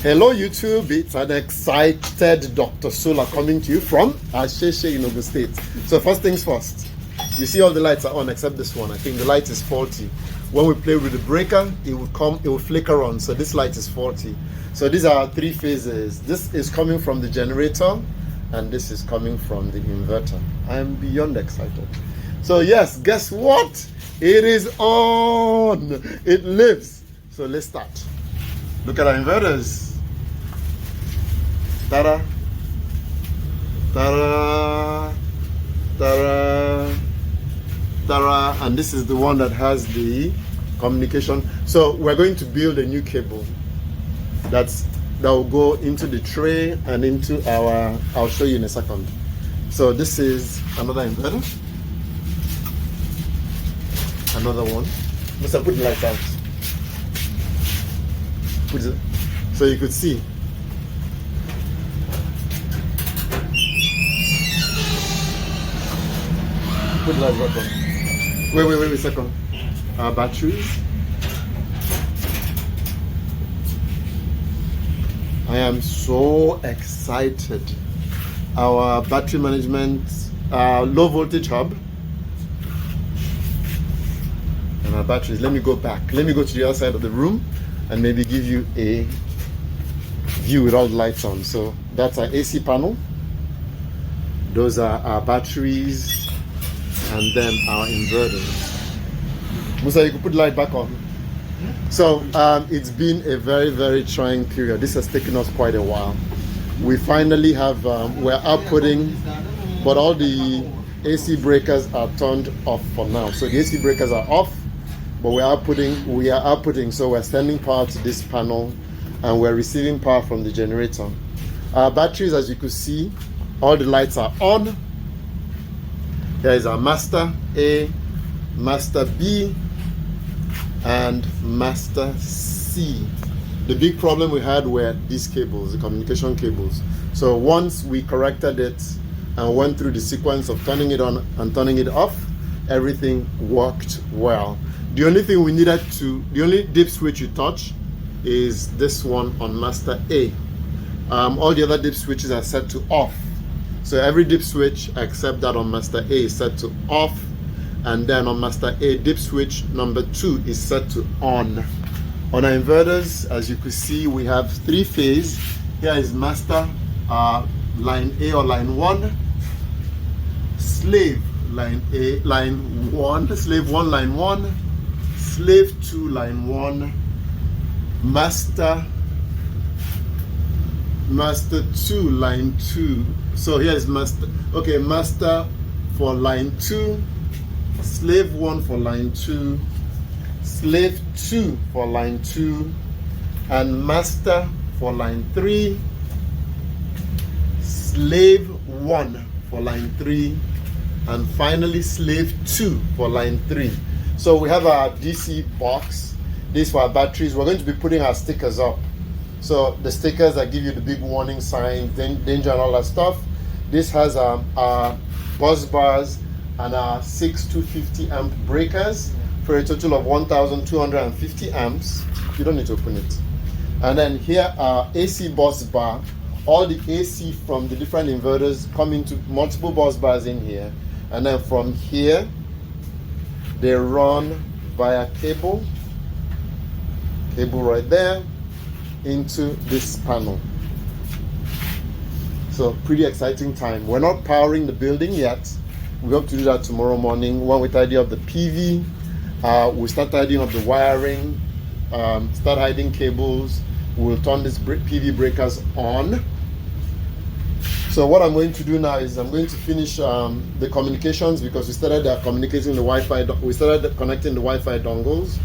Hello YouTube, it's an excited Dr. Solar coming to you from Asheshe in Ogun State. So first things first, you see all the lights are on except this one. I think the light is faulty. When we play with the breaker, it will flicker on. So this light is faulty. So these are three phases. This is coming from the generator and this is coming from the inverter. I am beyond excited. So yes, guess what? It is on. It lives. So let's start. Look at our inverters. Ta-da, ta-da, ta-da, ta-da. And this is the one that has the communication. So we're going to build a new cable that will go into the tray and into our, I'll show you in a second. So this is another inverter. Another one. Mr. Put the lights out. Put it, so you could see. Put the lights back on. Wait a second. Our batteries. I am so excited. Our battery management, low voltage hub. And our batteries. Let me go back. Let me go to the other side of the room and maybe give you a view with all the lights on. So that's our AC panel. Those are our batteries. And then our inverters. Musa, you can put the light back on. So it's been a very, very trying period. This has taken us quite a while. We finally have, we're outputting, but all the AC breakers are turned off for now. So the AC breakers are off, but we are outputting. So we're sending power to this panel and we're receiving power from the generator. Our batteries, as you could see, all the lights are on. Here is our master A, master B, and master C. The big problem we had were these cables, the communication cables. So once we corrected it and went through the sequence of turning it on and turning it off, everything worked well. The only thing we needed to, the only dip switch you touch is this one on master A. All the other dip switches are set to off. So every dip switch except that on master A is set to off, and then on master A, dip switch number 2 is set to on. On our inverters, as you can see, we have 3 phase. Here is master line A or line 1, slave line A, line 1, slave 1 line 1, slave 2 line 1, master 2 line 2. So here is master, okay, master for line 2, slave 1 for line 2, slave 2 for line 2, and master for line 3, slave 1 for line 3, and finally slave 2 for line 3. So we have our DC box. These for our batteries. We're going to be putting our stickers up. So the stickers that give you the big warning signs, danger and all that stuff. This has our bus bars and our 6 250 amp breakers for a total of 1,250 amps. You don't need to open it. And then here our AC bus bar. All the AC from the different inverters come into multiple bus bars in here. And then from here, they run via cable right there, into this panel. So pretty exciting time. We're not powering the building yet. We hope to do that tomorrow morning when we tidy up the PV. We'll start tidying up the wiring, start hiding cables. We'll turn these PV breakers on. So what I'm going to do now is I'm going to finish the communications, because we started communicating the Wi-Fi. We started connecting the Wi-Fi dongles.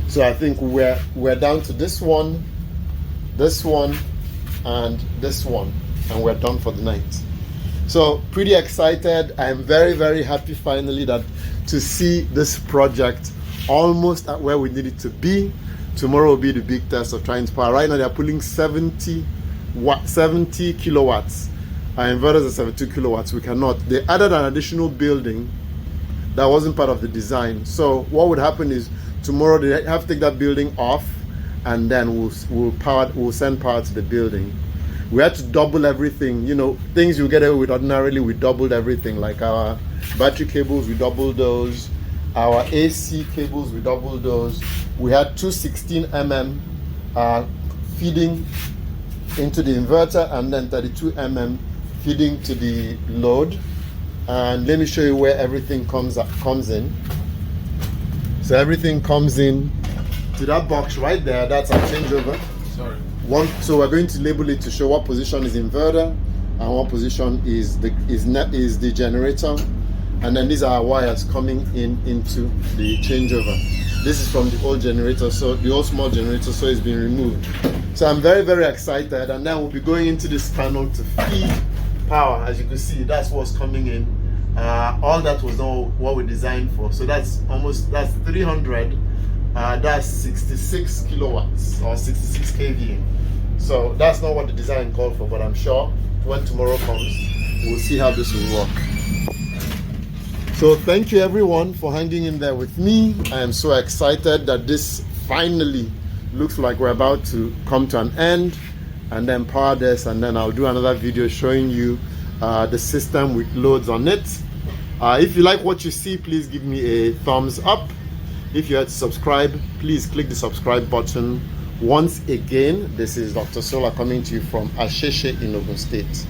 So I think we're down to this one, and this one, and we're done for the night. So pretty excited. I'm very, very happy finally to see this project almost at where we need it to be. Tomorrow will be the big test of trying to power. Right now they're pulling 70 kilowatts. Our inverters are 72 kilowatts. We cannot. They added an additional building that wasn't part of the design. So what would happen is tomorrow they have to take that building off and then we'll send power to the building. We had to double everything, you know, things you get away with ordinarily. We doubled everything, like our battery cables, we doubled those. Our AC cables, we doubled those. We had two 16mm feeding into the inverter, and then 32mm feeding to the load. And let me show you where everything comes in. So everything comes in to that box right there. That's our changeover. Sorry. So we're going to label it to show what position is inverter and what position is the generator. And then these are our wires coming into the changeover. This is from the old generator, so the old small generator, so it's been removed. So I'm very, very excited, and then we'll be going into this panel to feed power. As you can see, that's what's coming in. All that was not what we designed for. So that's 300. That's 66 kilowatts or 66 kVA. So that's not what the design called for, but I'm sure when tomorrow comes, we'll see how this will work. So thank you everyone for hanging in there with me. I am so excited that this finally looks like we're about to come to an end, and then power this, and then I'll do another video showing you the system with loads on it. If you like what you see, please give me a thumbs up. If you had to subscribe, please click the subscribe button. Once again, this is Dr. Solar coming to you from Asheshe in Ogun State.